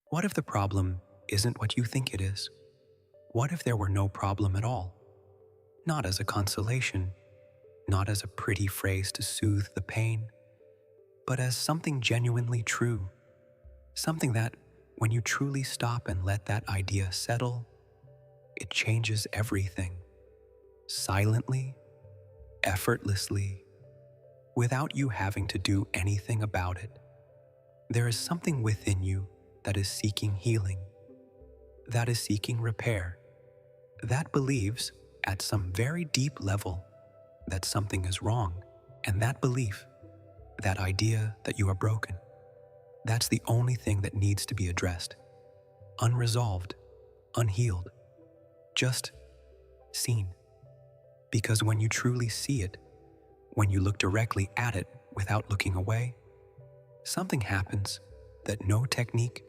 What if the problem isn't what you think it is? What if there were no problem at all? Not as a consolation, not as a pretty phrase to soothe the pain, but as something genuinely true, something that, when you truly stop and let that idea settle, it changes everything, silently, effortlessly, without you having to do anything about it. There is something within you that is seeking healing, that is seeking repair, that believes, at some very deep level, that something is wrong, and that belief, that idea that you are broken, that's the only thing that needs to be addressed, unresolved, unhealed, just seen. Because when you truly see it, when you look directly at it without looking away, something happens that no technique,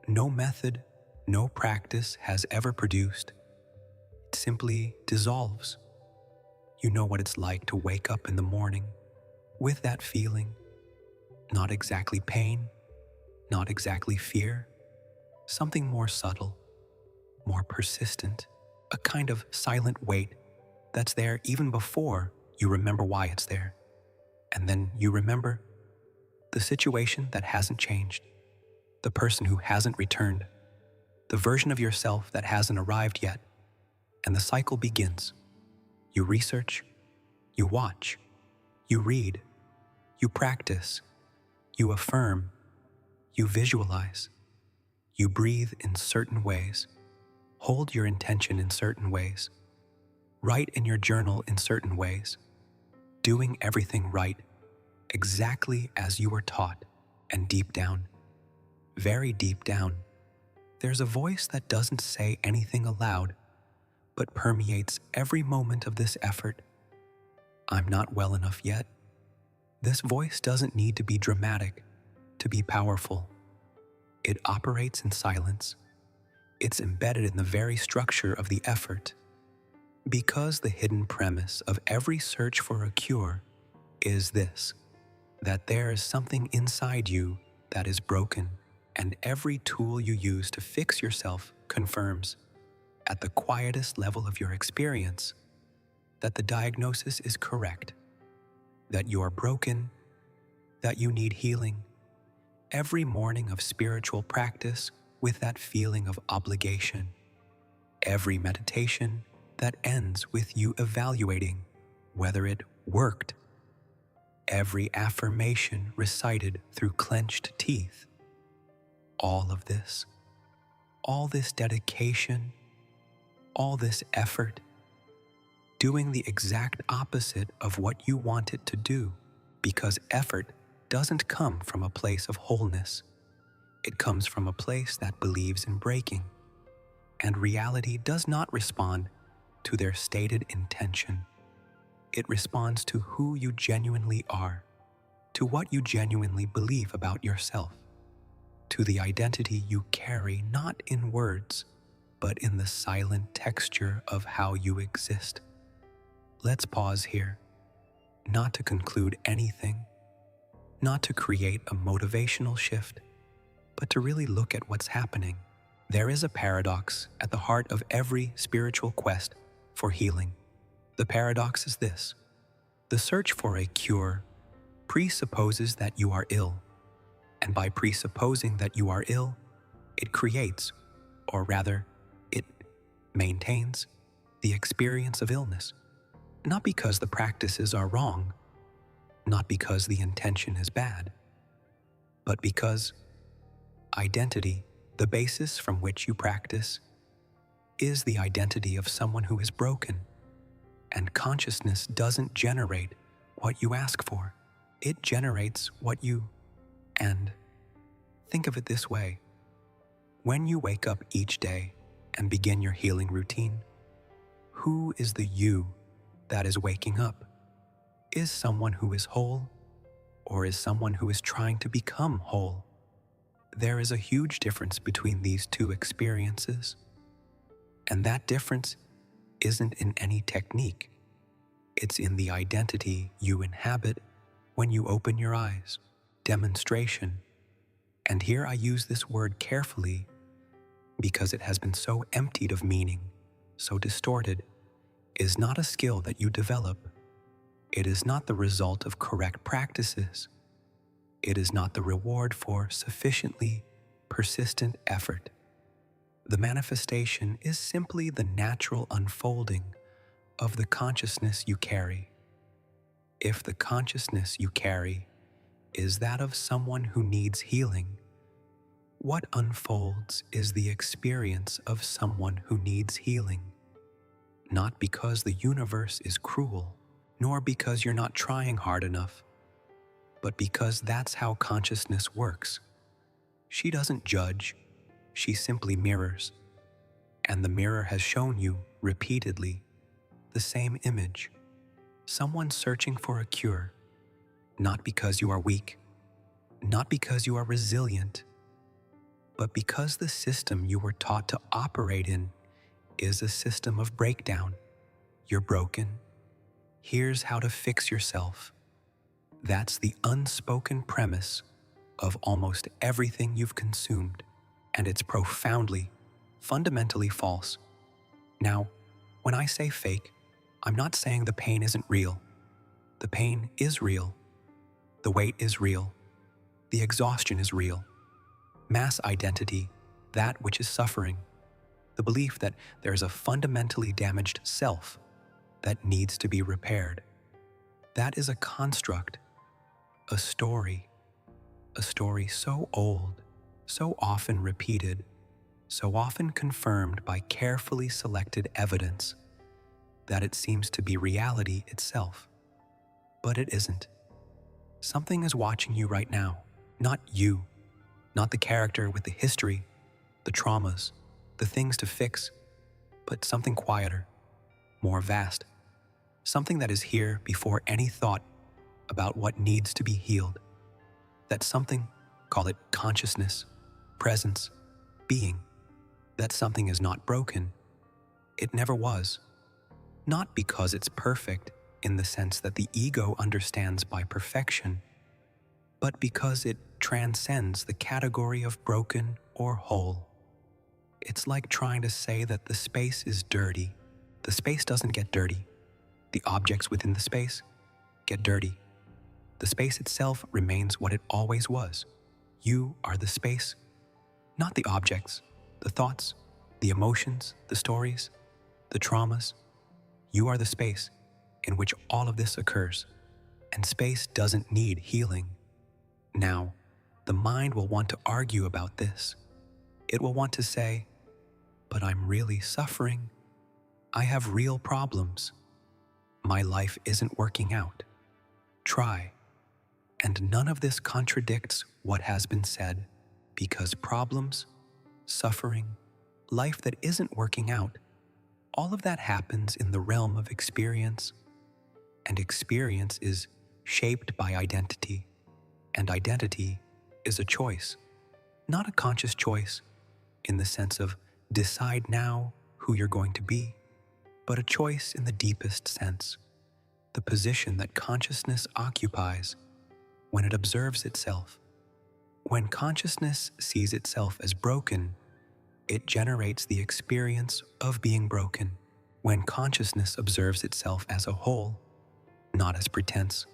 no method, no practice has ever produced. It simply dissolves. You know what it's like to wake up in the morning with that feeling, not exactly pain, not exactly fear, something more subtle, more persistent, a kind of silent weight that's there even before you remember why it's there. And then you remember the situation that hasn't changed, the person who hasn't returned, the version of yourself that hasn't arrived yet, and the cycle begins. You research, you watch, you read, you practice, you affirm, you visualize, you breathe in certain ways, hold your intention in certain ways, write in your journal in certain ways, doing everything right, exactly as you were taught, and deep down, very deep down, there's a voice that doesn't say anything aloud, but permeates every moment of this effort. I'm not well enough yet. This voice doesn't need to be dramatic, to be powerful. It operates in silence. It's embedded in the very structure of the effort. Because the hidden premise of every search for a cure is this, that there is something inside you that is broken, and every tool you use to fix yourself confirms, at the quietest level of your experience, that the diagnosis is correct, that you are broken, that you need healing. Every morning of spiritual practice with that feeling of obligation. Every meditation that ends with you evaluating whether it worked. Every affirmation recited through clenched teeth. All of this, all this dedication, all this effort, doing the exact opposite of what you want it to do, because effort doesn't come from a place of wholeness. It comes from a place that believes in breaking, and reality does not respond to their stated intention. It responds to who you genuinely are, to what you genuinely believe about yourself, to the identity you carry not in words, but in the silent texture of how you exist. Let's pause here, not to conclude anything, not to create a motivational shift, but to really look at what's happening. There is a paradox at the heart of every spiritual quest for healing. The paradox is this: the search for a cure presupposes that you are ill, and by presupposing that you are ill, it creates, or rather, it maintains, the experience of illness. Not because the practices are wrong, not because the intention is bad, but because identity, the basis from which you practice, is the identity of someone who is broken, and consciousness doesn't generate what you ask for. It generates what you, and think of it this way. When you wake up each day and begin your healing routine, who is the you that is waking up? Is someone who is whole, or is someone who is trying to become whole? There is a huge difference between these two experiences, and that difference isn't in any technique. It's in the identity you inhabit when you open your eyes, demonstration, And here I use this word carefully because it has been so emptied of meaning, so distorted, is not a skill that you develop. It is not the result of correct practices. It is not the reward for sufficiently persistent effort. The manifestation is simply the natural unfolding of the consciousness you carry. If the consciousness you carry is that of someone who needs healing, what unfolds is the experience of someone who needs healing. Not because the universe is cruel, nor because you're not trying hard enough, but because that's how consciousness works. She doesn't judge, she simply mirrors. And the mirror has shown you, repeatedly, the same image. Someone searching for a cure, not because you are weak, not because you are resilient, but because the system you were taught to operate in is a system of breakdown. You're broken. Here's how to fix yourself. That's the unspoken premise of almost everything you've consumed, and it's profoundly, fundamentally false. Now, when I say fake, I'm not saying the pain isn't real. The pain is real. The weight is real. The exhaustion is real. Mass identity, that which is suffering, the belief that there is a fundamentally damaged self that needs to be repaired. That is a construct, a story so old, so often repeated, so often confirmed by carefully selected evidence that it seems to be reality itself. But it isn't. Something is watching you right now, not you, not the character with the history, the traumas, the things to fix, but something quieter, more vast, something that is here before any thought about what needs to be healed. That something, call it consciousness, presence, being, that something is not broken. It never was. Not because it's perfect in the sense that the ego understands by perfection, but because it transcends the category of broken or whole. It's like trying to say that the space is dirty. The space doesn't get dirty. The objects within the space get dirty. The space itself remains what it always was. You are the space, not the objects, the thoughts, the emotions, the stories, the traumas. You are the space in which all of this occurs, and space doesn't need healing. Now, the mind will want to argue about this. It will want to say, but I'm really suffering. I have real problems. My life isn't working out. Try. And none of this contradicts what has been said, because problems, suffering, life that isn't working out, all of that happens in the realm of experience, and experience is shaped by identity, and identity is a choice, not a conscious choice in the sense of decide now who you're going to be, but a choice in the deepest sense, the position that consciousness occupies when it observes itself. When consciousness sees itself as broken, it generates the experience of being broken. When consciousness observes itself as a whole, not as pretense,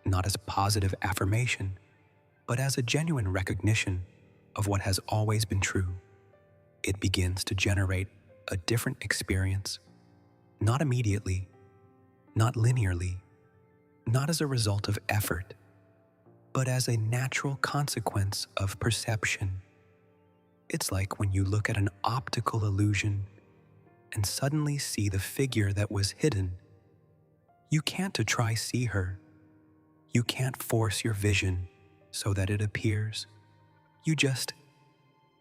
not as positive affirmation, but as a genuine recognition of what has always been true, it begins to generate a different experience, not immediately, not linearly, not as a result of effort, but as a natural consequence of perception. It's like when you look at an optical illusion and suddenly see the figure that was hidden. You can't try see her. You can't force your vision so that it appears. You just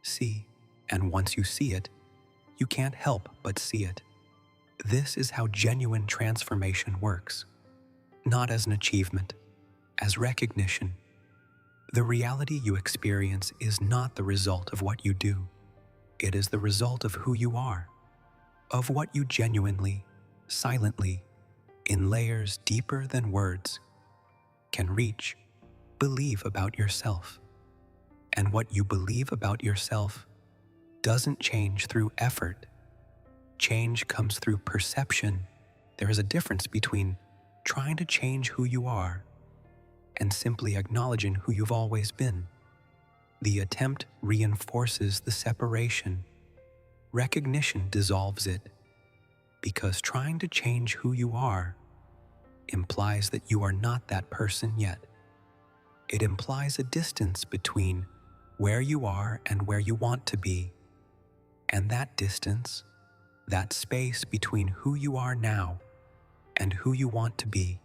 see, and once you see it, you can't help but see it. This is how genuine transformation works, not as an achievement, as recognition. The reality you experience is not the result of what you do. It is the result of who you are, of what you genuinely, silently, in layers deeper than words, can reach, believe about yourself. And what you believe about yourself doesn't change through effort. Change comes through perception. There is a difference between trying to change who you are and simply acknowledging who you've always been. The attempt reinforces the separation. Recognition dissolves it, because trying to change who you are implies that you are not that person yet. It implies a distance between where you are and where you want to be. And that distance, that space between who you are now and who you want to be,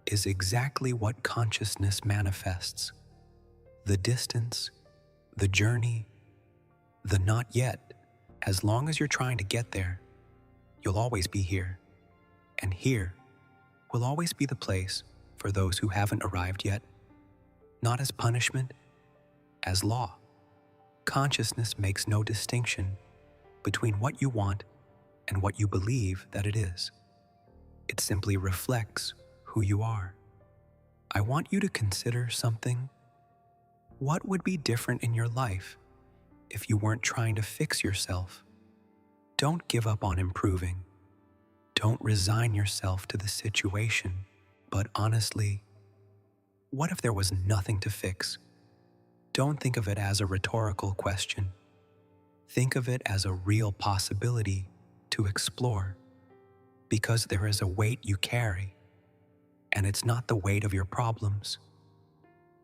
is exactly what consciousness manifests. The distance, the journey, the not yet. As long as you're trying to get there, you'll always be here. And here will always be the place for those who haven't arrived yet, not as punishment, as law. Consciousness makes no distinction between what you want and what you believe that it is. It simply reflects who you are. I want you to consider something. What would be different in your life if you weren't trying to fix yourself? Don't give up on improving. Don't resign yourself to the situation. But honestly, what if there was nothing to fix? Don't think of it as a rhetorical question. Think of it as a real possibility to explore, because there is a weight you carry, and it's not the weight of your problems.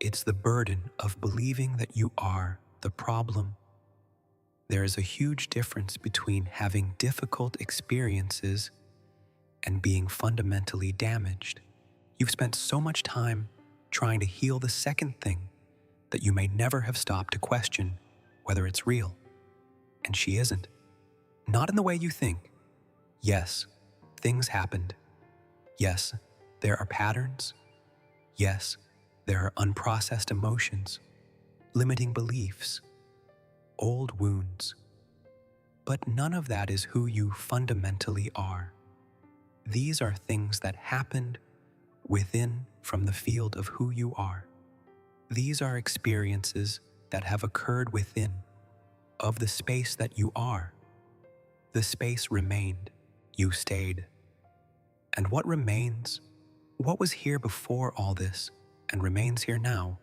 It's the burden of believing that you are the problem. There is a huge difference between having difficult experiences and being fundamentally damaged. You've spent so much time trying to heal the second thing that you may never have stopped to question whether it's real. And she isn't. Not in the way you think. Yes, things happened. Yes, there are patterns. Yes, there are unprocessed emotions, limiting beliefs, old wounds. But none of that is who you fundamentally are. These are things that happened within from the field of who you are. These are experiences that have occurred within of the space that you are. The space remained. You stayed. And what remains, what was here before all this and remains here now,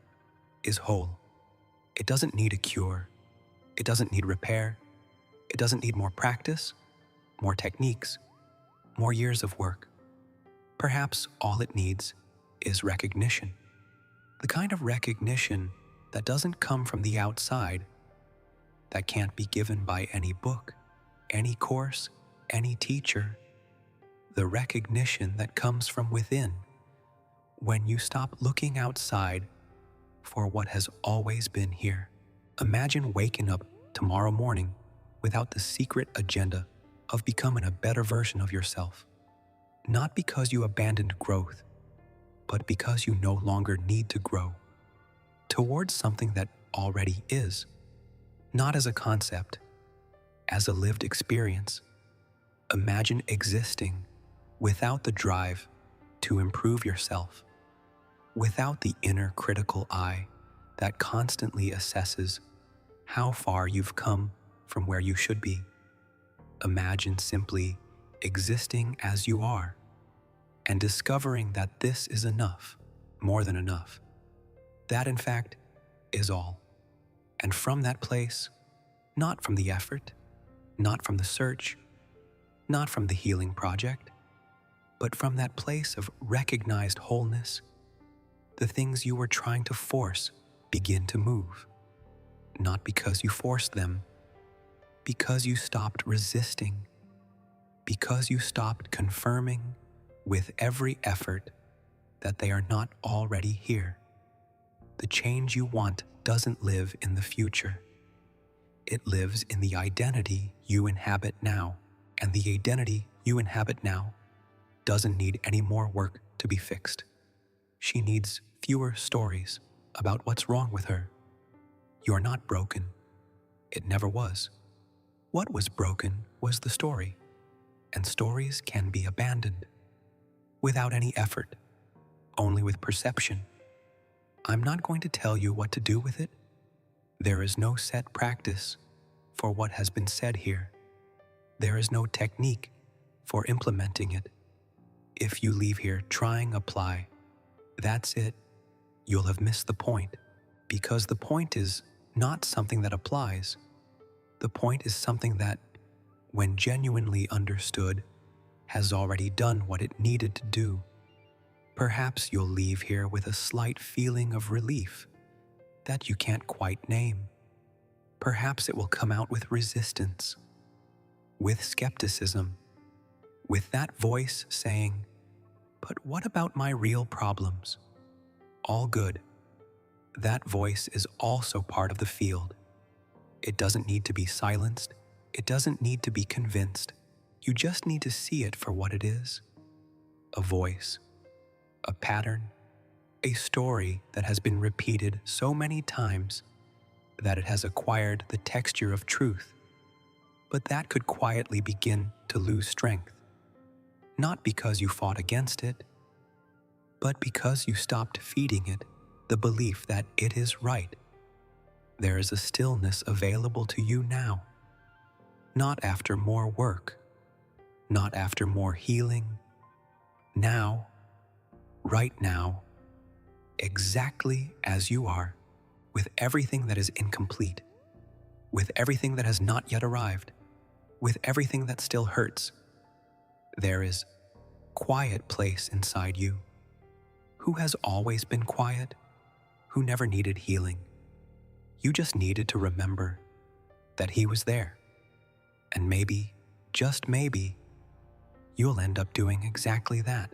is whole. It doesn't need a cure. It doesn't need repair. It doesn't need more practice, more techniques, more years of work. Perhaps all it needs is recognition. The kind of recognition that doesn't come from the outside, that can't be given by any book, any course, any teacher. The recognition that comes from within, when you stop looking outside for what has always been here. Imagine waking up tomorrow morning without the secret agenda of becoming a better version of yourself. Not because you abandoned growth, but because you no longer need to grow towards something that already is, not as a concept, as a lived experience. Imagine existing without the drive to improve yourself, without the inner critical eye that constantly assesses how far you've come from where you should be. Imagine simply existing as you are and discovering that this is enough, more than enough. That, in fact, is all. And from that place, not from the effort, not from the search, not from the healing project, but from that place of recognized wholeness, the things you were trying to force begin to move. Not because you forced them, because you stopped resisting, because you stopped confirming with every effort that they are not already here. The change you want doesn't live in the future. It lives in the identity you inhabit now, and the identity you inhabit now doesn't need any more work to be fixed. She needs fewer stories about what's wrong with her. You're not broken. It never was. What was broken was the story, and stories can be abandoned without any effort, only with perception. I'm not going to tell you what to do with it. There is no set practice for what has been said here. There is no technique for implementing it. If you leave here trying apply, that's it. You'll have missed the point, because the point is not something that applies. The point is something that, when genuinely understood, has already done what it needed to do. Perhaps you'll leave here with a slight feeling of relief that you can't quite name. Perhaps it will come out with resistance, with skepticism, with that voice saying, "But what about my real problems?" All good. That voice is also part of the field. It doesn't need to be silenced. It doesn't need to be convinced. You just need to see it for what it is. A voice, a pattern, a story that has been repeated so many times that it has acquired the texture of truth, but that could quietly begin to lose strength. Not because you fought against it, but because you stopped feeding it the belief that it is right. There is a stillness available to you now, not after more work, not after more healing. Now, right now, exactly as you are, with everything that is incomplete, with everything that has not yet arrived, with everything that still hurts, there is quiet place inside you. Who has always been quiet? Who never needed healing? You just needed to remember that he was there. And maybe, just maybe, you'll end up doing exactly that.